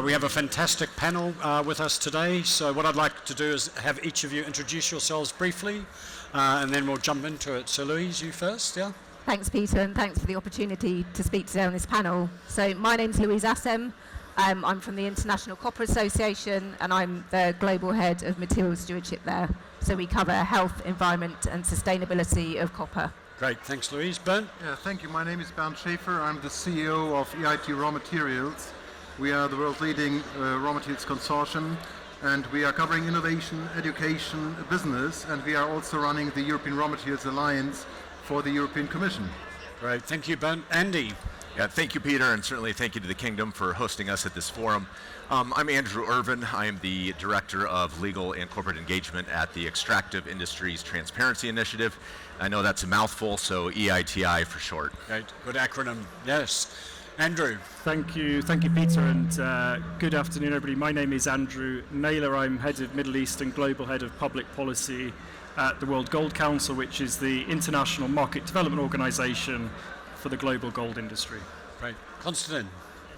We have a fantastic panel with us today. So what I'd like to do is have each of you introduce yourselves briefly, and then we'll jump into it. So Louise, you first, yeah? Thanks, Peter, and thanks for the opportunity to speak today on this panel. So my name's Louise Assem. I'm from the International Copper Association, and I'm the Global Head of Materials Stewardship there. So we cover health, environment, and sustainability of copper. Great, thanks Louise. Bernd? Yeah, thank you. My name is Bernd Schäfer. I'm the CEO of EIT Raw Materials. We are the world's leading raw materials consortium, and we are covering innovation, education, business, and we are also running the European Raw Materials Alliance for the European Commission. Great, thank you, Bernd. Andy? Yeah, thank you, Peter, and certainly thank you to the Kingdom for hosting us at this forum. I'm Andrew Irvin. I am the Director of Legal and Corporate Engagement at the Extractive Industries Transparency Initiative. I know that's a mouthful, so EITI for short. Great, good acronym, yes. Andrew. Thank you, Peter, and good afternoon, everybody. My name is Andrew Naylor. I'm Head of Middle East and Global Head of Public Policy at the World Gold Council, which is the international market development organization for the global gold industry. Great. Konstantin.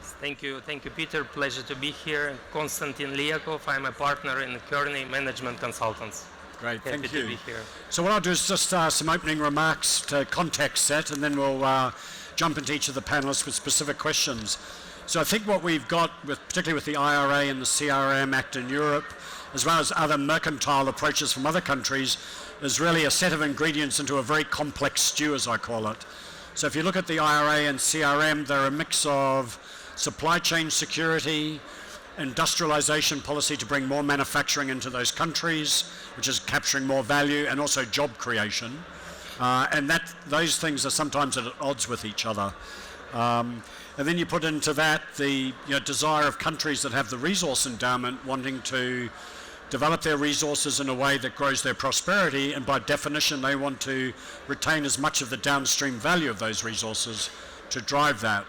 Thank you, Peter. Pleasure to be here. Konstantin Liakov. I'm a partner in Kearney Management Consultants. Great, Happy thank you. to be here. So what I'll do is just some opening remarks to context set, and then we'll jump into each of the panelists with specific questions. So I think what we've got, particularly with the IRA and the CRM Act in Europe, as well as other mercantile approaches from other countries, is really a set of ingredients into a very complex stew, as I call it. So if you look at the IRA and CRM, they're a mix of supply chain security, industrialization policy to bring more manufacturing into those countries, which is capturing more value, and also job creation. And those things are sometimes at odds with each other. And then you put into that the desire of countries that have the resource endowment wanting to develop their resources in a way that grows their prosperity, and by definition they want to retain as much of the downstream value of those resources to drive that.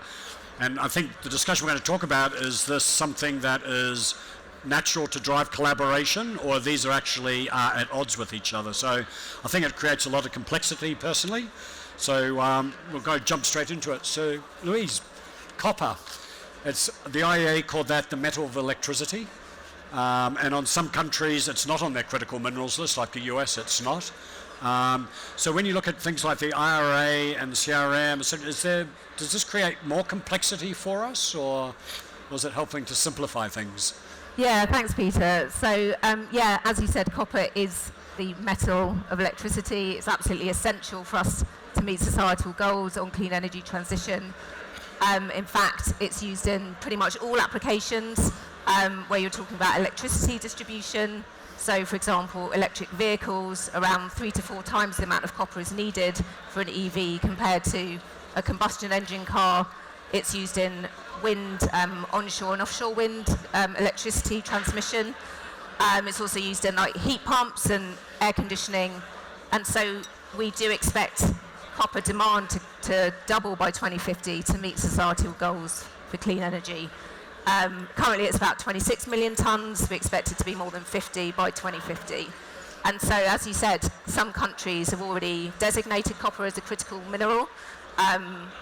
And I think the discussion we're going to talk about, is this something that is natural to drive collaboration, or these are actually at odds with each other? So I think it creates a lot of complexity personally. So we'll jump straight into it. So Louise, copper. It's the IEA called that the metal of electricity. And on some countries it's not on their critical minerals list, like the US it's not. So when you look at things like the IRA and the CRM, does this create more complexity for us, or is it helping to simplify things? Yeah, thanks, Peter. So, as you said, copper is the metal of electricity. It's absolutely essential for us to meet societal goals on clean energy transition. In fact, it's used in pretty much all applications where you're talking about electricity distribution. So, for example, electric vehicles, around 3 to 4 times the amount of copper is needed for an EV compared to a combustion engine car. It's used in wind, onshore and offshore wind, electricity transmission. It's also used in heat pumps and air conditioning. And so we do expect copper demand to double by 2050 to meet societal goals for clean energy. Currently it's about 26 million tonnes. We expect it to be more than 50 by 2050. And so, as you said, some countries have already designated copper as a critical mineral.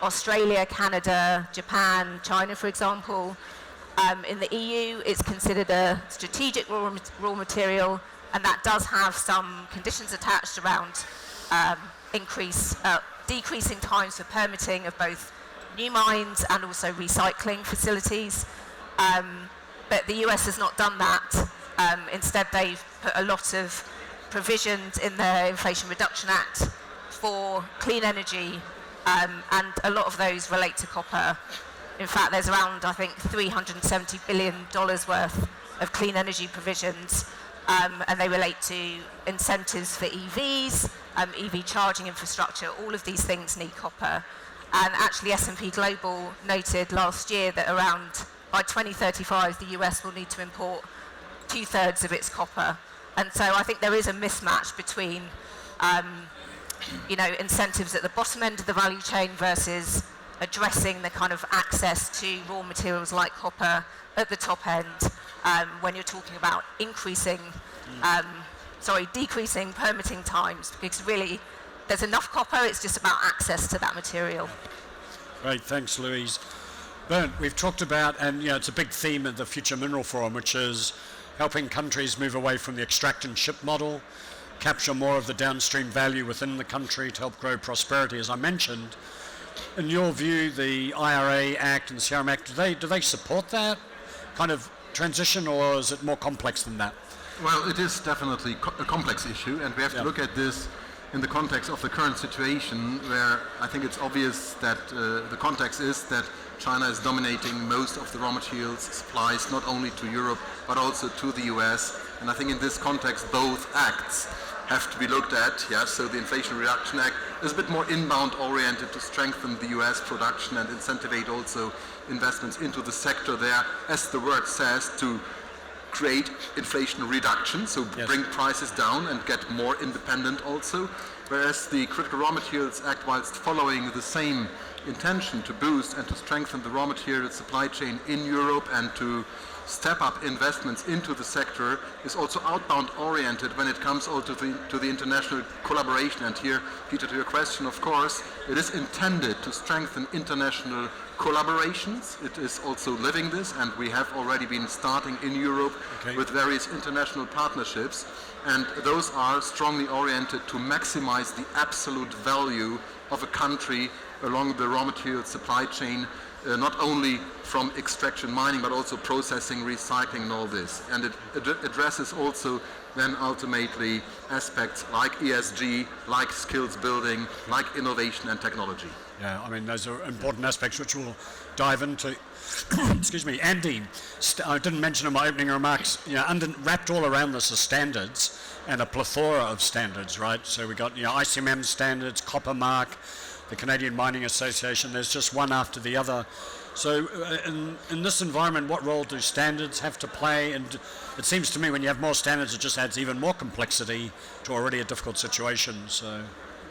Australia, Canada, Japan, China, for example. In the EU, it's considered a strategic raw material, and that does have some conditions attached around decreasing times for permitting of both new mines and also recycling facilities. But the US has not done that. Instead, they've put a lot of provisions in the Inflation Reduction Act for clean energy, and a lot of those relate to copper. In fact, there's around, I think, $370 billion worth of clean energy provisions, and they relate to incentives for EVs, EV charging infrastructure. All of these things need copper. And actually, S&P Global noted last year that by 2035, the US will need to import 2/3 of its copper. And so I think there is a mismatch between incentives at the bottom end of the value chain versus addressing the kind of access to raw materials like copper at the top end, when you're talking about decreasing permitting times, because really there's enough copper, it's just about access to that material. Great, thanks Louise. Bernd, we've talked about, and it's a big theme of the Future Mineral Forum, which is helping countries move away from the extract and ship model, capture more of the downstream value within the country to help grow prosperity, as I mentioned. In your view, the IRA Act and the CRM Act, do they support that kind of transition, or is it more complex than that? Well, it is definitely a complex issue, and we have to look at this in the context of the current situation, where I think it's obvious that the context is that China is dominating most of the raw materials supplies, not only to Europe, but also to the US. And I think in this context, both acts have to be looked at. Yeah? So the Inflation Reduction Act is a bit more inbound oriented to strengthen the US production and incentivate also investments into the sector there, as the word says, to create inflation reduction, so bring prices down and get more independent also. Whereas the Critical Raw Materials Act, whilst following the same intention to boost and to strengthen the raw material supply chain in Europe and to step up investments into the sector, is also outbound oriented when it comes also to the international collaboration. And here, Peter, to your question, of course, it is intended to strengthen international collaborations. It is also living this, and we have already been starting in Europe with various international partnerships, and those are strongly oriented to maximize the absolute value of a country along the raw material supply chain, not only from extraction mining, but also processing, recycling, and all this. And it addresses also then ultimately aspects like ESG, like skills building, like innovation and technology. Yeah, I mean, those are important aspects which we'll dive into. Excuse me, Andy, I didn't mention in my opening remarks, wrapped all around this are standards, and a plethora of standards, right? So we got ICMM standards, Copper Mark, the Canadian Mining Association, there's just one after the other. So in this environment, what role do standards have to play? And it seems to me when you have more standards, it just adds even more complexity to already a difficult situation. So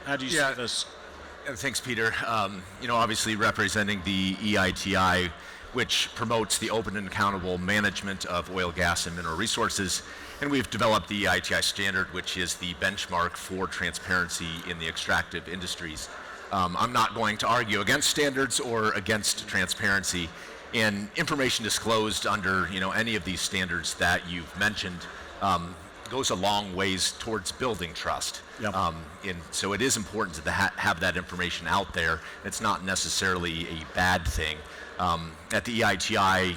how do you see this? Thanks, Peter. Obviously representing the EITI, which promotes the open and accountable management of oil, gas, and mineral resources. And we've developed the EITI standard, which is the benchmark for transparency in the extractive industries. I'm not going to argue against standards or against transparency. And information disclosed under any of these standards that you've mentioned goes a long ways towards building trust. Yep. So it is important to have that information out there. It's not necessarily a bad thing. At the EITI,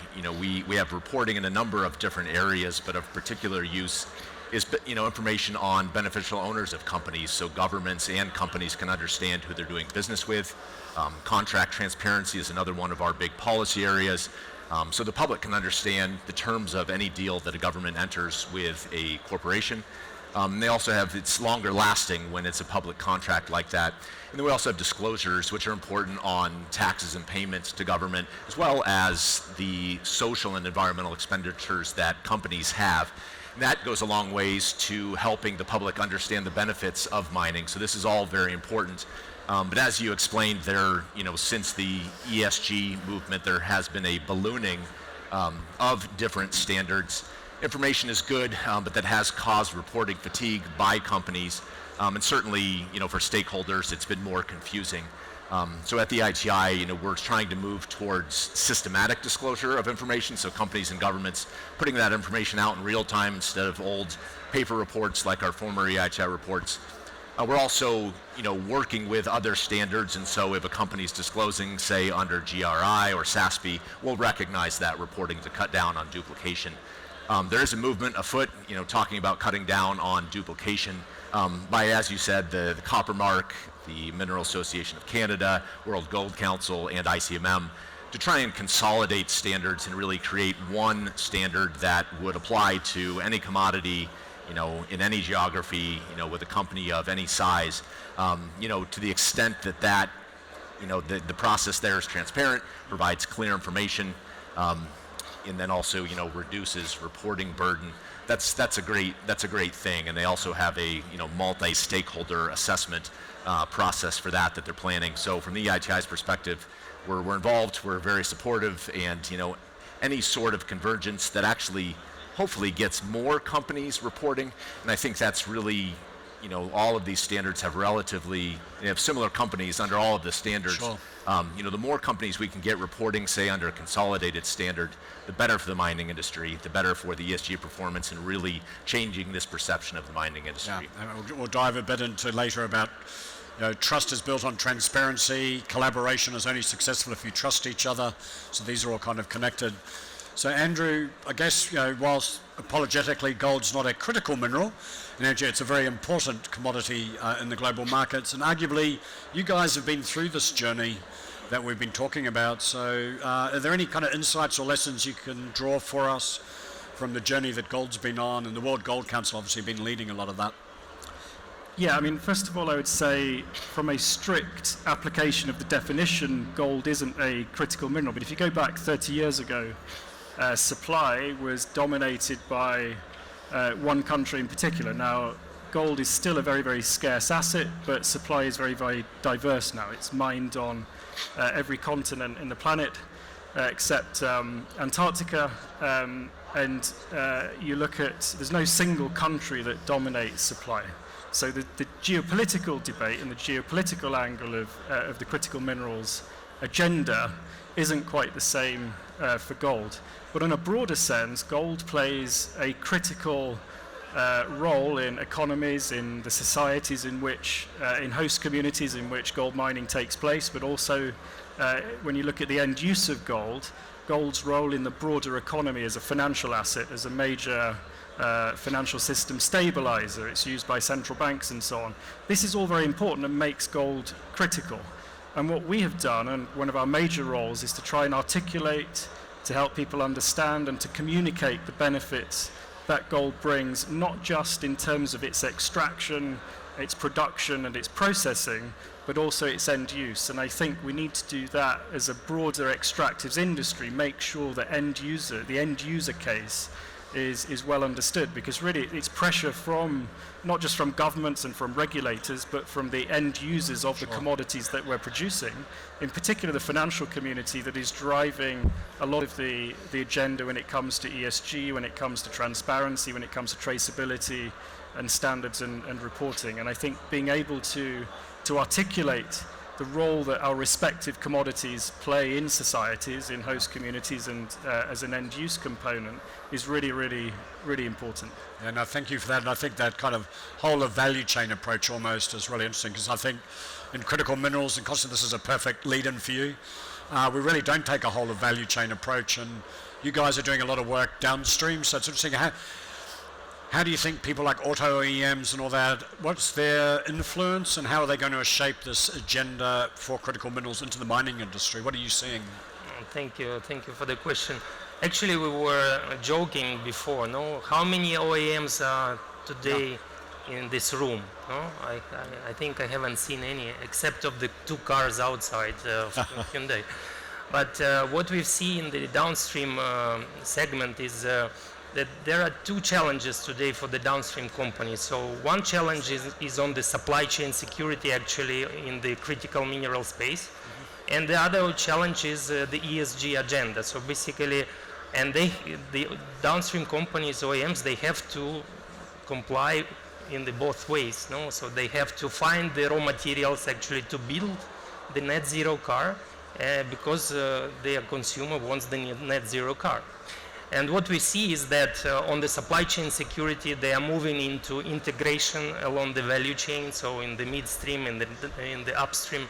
we have reporting in a number of different areas, but of particular use is information on beneficial owners of companies, so governments and companies can understand who they're doing business with. Contract transparency is another one of our big policy areas. So the public can understand the terms of any deal that a government enters with a corporation. They also have, it's longer lasting when it's a public contract like that. And then we also have disclosures, which are important on taxes and payments to government, as well as the social and environmental expenditures that companies have. And that goes a long ways to helping the public understand the benefits of mining. So this is all very important. But as you explained, since the ESG movement, there has been a ballooning of different standards. Information is good, but that has caused reporting fatigue by companies, and certainly, for stakeholders, it's been more confusing. So at the ITI, we're trying to move towards systematic disclosure of information, so companies and governments putting that information out in real time instead of old paper reports like our former EITI reports. We're also, working with other standards, and so if a company's disclosing, say, under GRI or SASB, we'll recognize that reporting to cut down on duplication. There is a movement afoot, talking about cutting down on duplication by, as you said, the Copper Mark, the Mineral Association of Canada, World Gold Council, and ICMM, to try and consolidate standards and really create one standard that would apply to any commodity, in any geography, with a company of any size, to the extent that the process there is transparent, provides clear information, and then also, reduces reporting burden. That's a great thing, and they also have a multi-stakeholder assessment process for that they're planning. So from the EITI's perspective, we're involved, we're very supportive, and any sort of convergence that actually hopefully gets more companies reporting, and I think that's really all of these standards have have similar companies under all of the standards. Sure. The more companies we can get reporting, say, under a consolidated standard, the better for the mining industry, the better for the ESG performance and really changing this perception of the mining industry. Yeah, and we'll dive a bit into later about trust is built on transparency, collaboration is only successful if you trust each other, so these are all kind of connected. So Andrew, I guess, whilst apologetically gold's not a critical mineral, it's a very important commodity in the global markets, and arguably you guys have been through this journey that we've been talking about, so are there any kind of insights or lessons you can draw for us from the journey that gold's been on, and the World Gold Council obviously been leading a lot of that? Yeah, I mean, first of all, I would say from a strict application of the definition, gold isn't a critical mineral. But if you go back 30 years ago, supply was dominated by one country in particular. Now, gold is still a very, very scarce asset, but supply is very, very diverse now. It's mined on every continent in the planet except Antarctica. And you look at, there's no single country that dominates supply. So the geopolitical debate and the geopolitical angle of the critical minerals agenda isn't quite the same for gold. But in a broader sense, gold plays a critical role in economies, in the societies in which, in host communities in which gold mining takes place, but also when you look at the end use of gold, gold's role in the broader economy as a financial asset, as a major financial system stabilizer. It's used by central banks and so on. This is all very important and makes gold critical. And what we have done, and one of our major roles, is to try and articulate, to help people understand and to communicate the benefits that gold brings, not just in terms of its extraction, its production and its processing, but also its end use. And I think we need to do that as a broader extractives industry, make sure that the end user case is well understood, because really it's pressure from, not just from governments and from regulators, but from the end users of the commodities that we're producing, in particular the financial community, that is driving a lot of the agenda when it comes to ESG, when it comes to transparency, when it comes to traceability and standards and reporting. And I think being able to articulate the role that our respective commodities play in societies, in host communities, and as an end-use component is really, really, really important. Yeah, no, thank you for that. And I think that kind of whole of value chain approach almost is really interesting, because I think in critical minerals, and Costa, this is a perfect lead-in for you, we really don't take a whole of value chain approach, and you guys are doing a lot of work downstream, so it's interesting. How do you think people like auto OEMs and all that, what's their influence and how are they going to shape this agenda for critical minerals into the mining industry? What are you seeing? Thank you for the question. Actually, we were joking before, no? How many OEMs are today in this room? No? I think I haven't seen any, except of the 2 cars outside of Hyundai. But what we see in the downstream segment is that there are 2 challenges today for the downstream companies. So one challenge is on the supply chain security, actually, in the critical mineral space. And the other challenge is the ESG agenda. So basically, and the downstream companies, OEMs, they have to comply in the both ways. No? So they have to find the raw materials actually to build the net zero car because their consumer wants the net zero car. And what we see is that on the supply chain security, they are moving into integration along the value chain. So in the midstream and in the upstream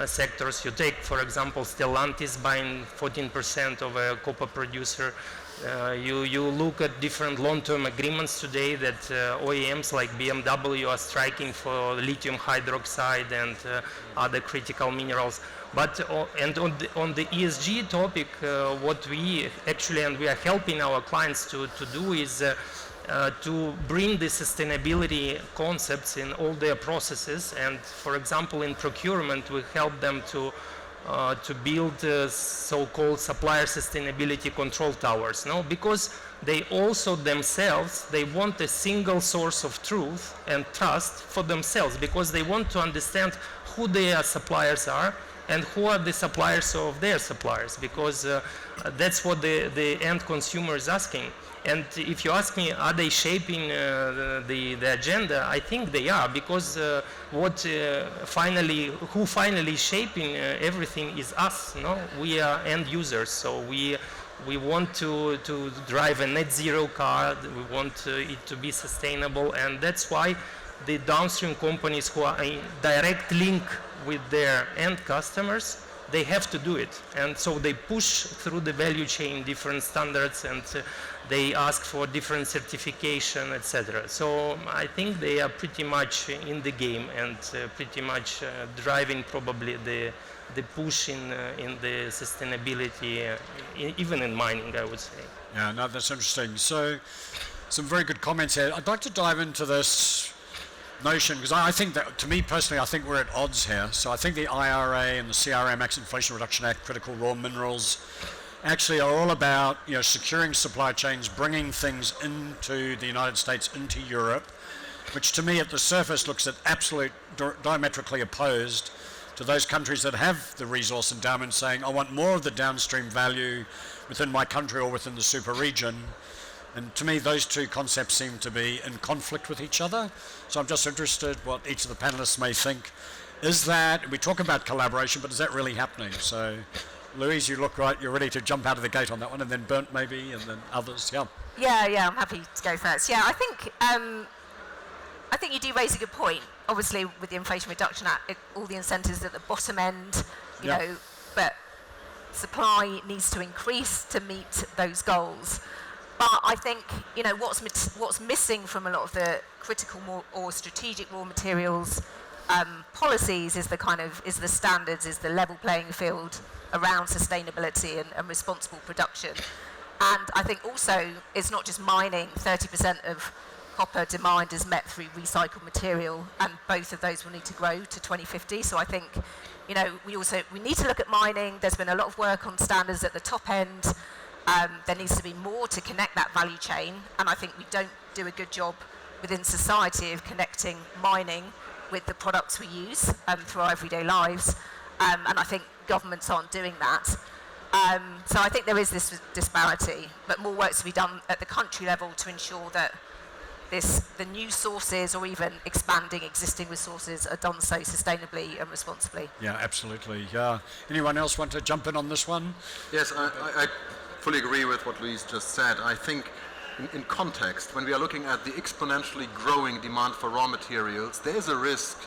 sectors, you take, for example, Stellantis buying 14% of a copper producer. You look at different long-term agreements today that OEMs like BMW are striking for lithium hydroxide and other critical minerals. But and on the ESG topic, what we actually, and we are helping our clients to do is to bring the sustainability concepts in all their processes. And for example, in procurement, we help them to build so-called supplier sustainability control towers. No, because they also themselves, they want a single source of truth and trust for themselves, because they want to understand who their suppliers are and who are the suppliers of their suppliers, because that's what the end consumer is asking. And if you ask me, are they shaping the agenda? I think they are, because who finally shaping everything is us. No, we are end users, so we want to drive a net zero car. We want it to be sustainable, and that's why the downstream companies who are in direct link with their end customers, they have to do it. And so they push through the value chain different standards, and they ask for different certification, etc. So I think they are pretty much in the game, and pretty much driving probably the push in the sustainability, even in mining, I would say. Yeah, no, that's interesting. So, some very good comments here. I'd like to dive into this notion, because I think that, to me personally, I think we're at odds here. So I think the IRA and the CRM Act, Inflation Reduction Act, critical raw minerals, actually are all about, you know, securing supply chains, bringing things into the United States, into Europe, which to me at the surface looks at absolute diametrically opposed to those countries that have the resource endowment saying, I want more of the downstream value within my country or within the super region. And to me, those two concepts seem to be in conflict with each other. So I'm just interested what each of the panelists may think. Is that, we talk about collaboration, but is that really happening? So, Louise, you look right, you're ready to jump out of the gate on that one, and then Bernd maybe, and then others, yeah. Yeah, I'm happy to go first. Yeah, I think you do raise a good point. Obviously, with the Inflation Reduction Act, all the incentives at the bottom end, you know, but supply needs to increase to meet those goals. But I think, you know, what's missing from a lot of the critical or strategic raw materials policies is the standards, is the level playing field around sustainability and responsible production. And I think also it's not just mining. 30% of copper demand is met through recycled material, and both of those will need to grow to 2050. So I think, you know, we need to look at mining. There's been a lot of work on standards at the top end. There needs to be more to connect that value chain, and I think we don't do a good job within society of connecting mining with the products we use through our everyday lives, and I think governments aren't doing that. So I think there is this disparity, but more work to be done at the country level to ensure that the new sources or even expanding existing resources are done so sustainably and responsibly. Yeah, absolutely. Yeah. Anyone else want to jump in on this one? Yes, I fully agree with what Louise just said. I think in context, when we are looking at the exponentially growing demand for raw materials, there is a risk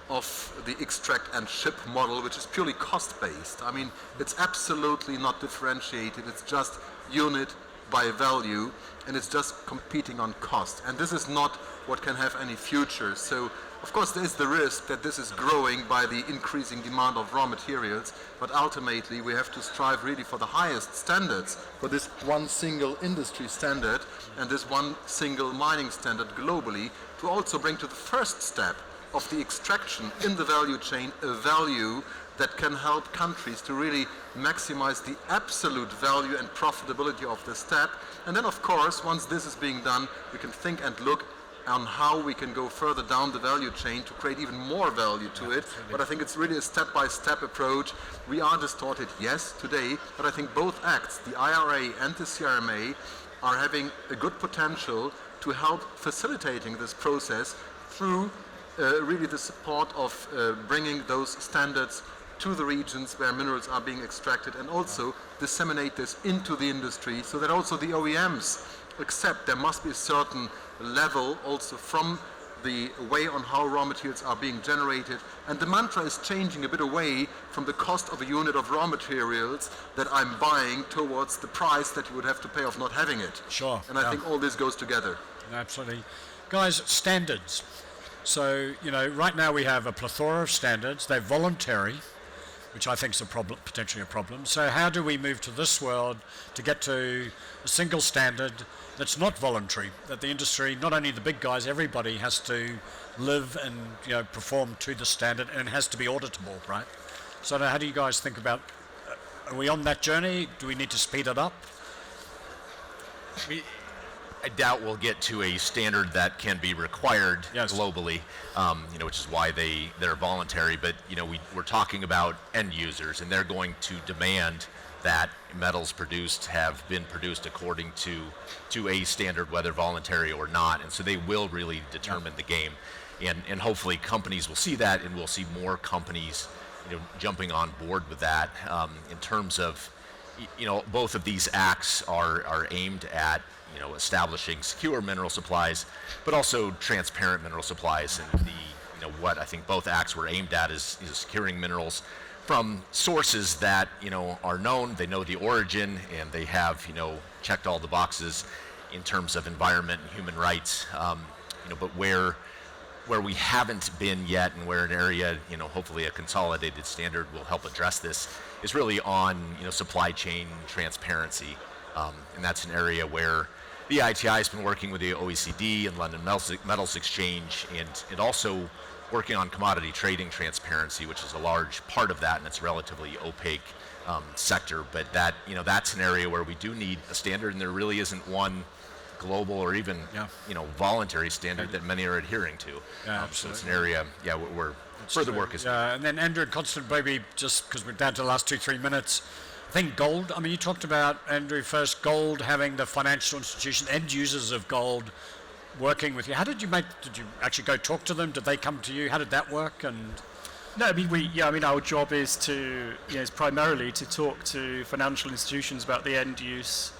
of the extract and ship model, which is purely cost-based. I mean, it's absolutely not differentiated. It's just unit by value, and it's just competing on cost. And this is not what can have any future. So, of course, there is the risk that this is growing by the increasing demand of raw materials, but ultimately we have to strive really for the highest standards, for this one single industry standard and this one single mining standard globally, to also bring to the first step of the extraction in the value chain a value that can help countries to really maximize the absolute value and profitability of the step. And then, of course, once this is being done, we can think and look on how we can go further down the value chain to create even more value to it. But I think it's really a step-by-step approach. We are distorted, yes, today, but I think both acts, the IRA and the CRMA, are having a good potential to help facilitating this process through really the support of bringing those standards to the regions where minerals are being extracted, and also disseminate this into the industry so that also the OEMs accept there must be a certain level also from the way on how raw materials are being generated. And the mantra is changing a bit away from the cost of a unit of raw materials that I'm buying towards the price that you would have to pay of not having it. Sure. And I think all this goes together. Absolutely. Guys, standards. So, you know, right now we have a plethora of standards. They're voluntary, which I think is potentially a problem. So how do we move to this world to get to a single standard that's not voluntary, that the industry, not only the big guys, everybody has to live and, you know, perform to the standard, and it has to be auditable, right? So how do you guys think about, are we on that journey? Do we need to speed it up? I doubt we'll get to a standard that can be required globally, you know, which is why they're voluntary. But, you know, we're talking about end users, and they're going to demand that metals produced have been produced according to a standard, whether voluntary or not, and so they will really determine the game. And hopefully companies will see that, and we'll see more companies, jumping on board with that. In terms of, both of these acts are aimed at, establishing secure mineral supplies, but also transparent mineral supplies. And what I think both acts were aimed at is securing minerals from sources that, are known, they know the origin, and they have, checked all the boxes in terms of environment and human rights. But where we haven't been yet, and where an area, hopefully a consolidated standard will help address this, is really on, supply chain transparency. And that's an area where the ITI has been working with the OECD and London Metals Exchange, and also working on commodity trading transparency, which is a large part of that, and it's a relatively opaque sector. But that, that's an area where we do need a standard, and there really isn't one global or even voluntary standard that many are adhering to. So it's an area where further work is needed. And then Andrew and Constant, maybe just because we're down to the last 2-3 minutes, I think gold, you talked about, Andrew, first, gold having the financial institution, end users of gold working with you. Did you actually go talk to them? Did they come to you? How did that work? And No, our job is is primarily to talk to financial institutions about the end use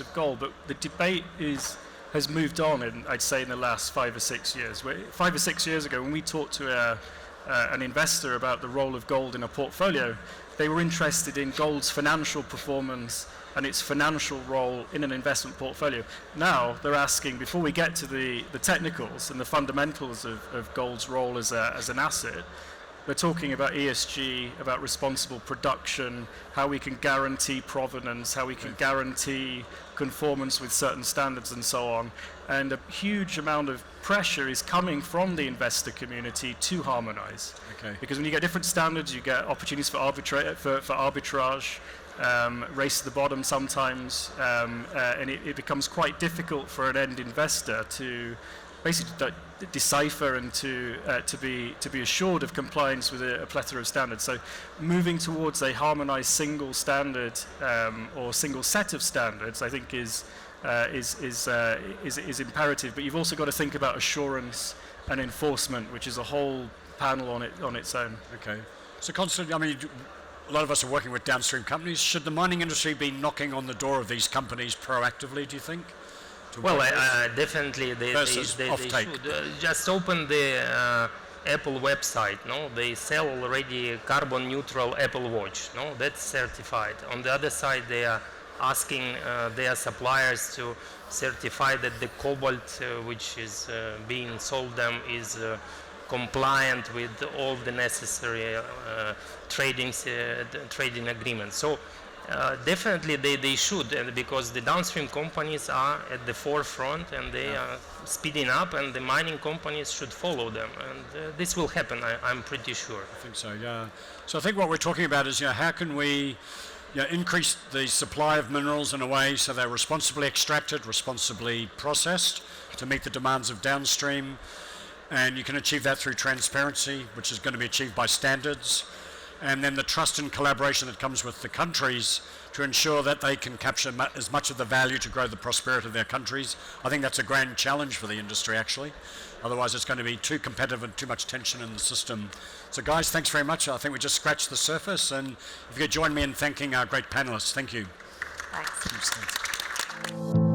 of gold. But the debate has moved on, I'd say, in the last 5 or 6 years. 5 or 6 years ago, when we talked to an investor about the role of gold in a portfolio, they were interested in gold's financial performance and its financial role in an investment portfolio. Now they're asking, before we get to the technicals and the fundamentals of gold's role as an asset, we're talking about ESG, about responsible production, how we can guarantee provenance, how we can guarantee conformance with certain standards and so on. And a huge amount of pressure is coming from the investor community to harmonize. Okay. Because when you get different standards, you get opportunities for arbitrage, race to the bottom sometimes, and it becomes quite difficult for an end investor to basically decipher and to be assured of compliance with a plethora of standards. So moving towards a harmonized single standard or single set of standards, I think is imperative. But you've also got to think about assurance and enforcement, which is a whole panel on its own. okay. So Constant, a lot of us are working with downstream companies. Should the mining industry be knocking on the door of these companies proactively, do you think? Well, definitely they Versus should offtake. just open the Apple website. No, they sell already carbon neutral Apple Watch. No, that's certified. On the other side, they are asking their suppliers to certify that the cobalt which is being sold them is compliant with all the necessary trading agreements. So definitely they should, and because the downstream companies are at the forefront and they are speeding up, and the mining companies should follow them, and this will happen, I'm pretty sure. I think so, yeah. So I think what we're talking about is, how can we increase the supply of minerals in a way so they're responsibly extracted, responsibly processed to meet the demands of downstream, and you can achieve that through transparency, which is going to be achieved by standards, and then the trust and collaboration that comes with the countries to ensure that they can capture as much of the value to grow the prosperity of their countries. I think that's a grand challenge for the industry, actually. Otherwise, it's going to be too competitive and too much tension in the system. So, guys, thanks very much. I think we just scratched the surface, and if you could join me in thanking our great panelists. Thank you. Thanks. Thanks.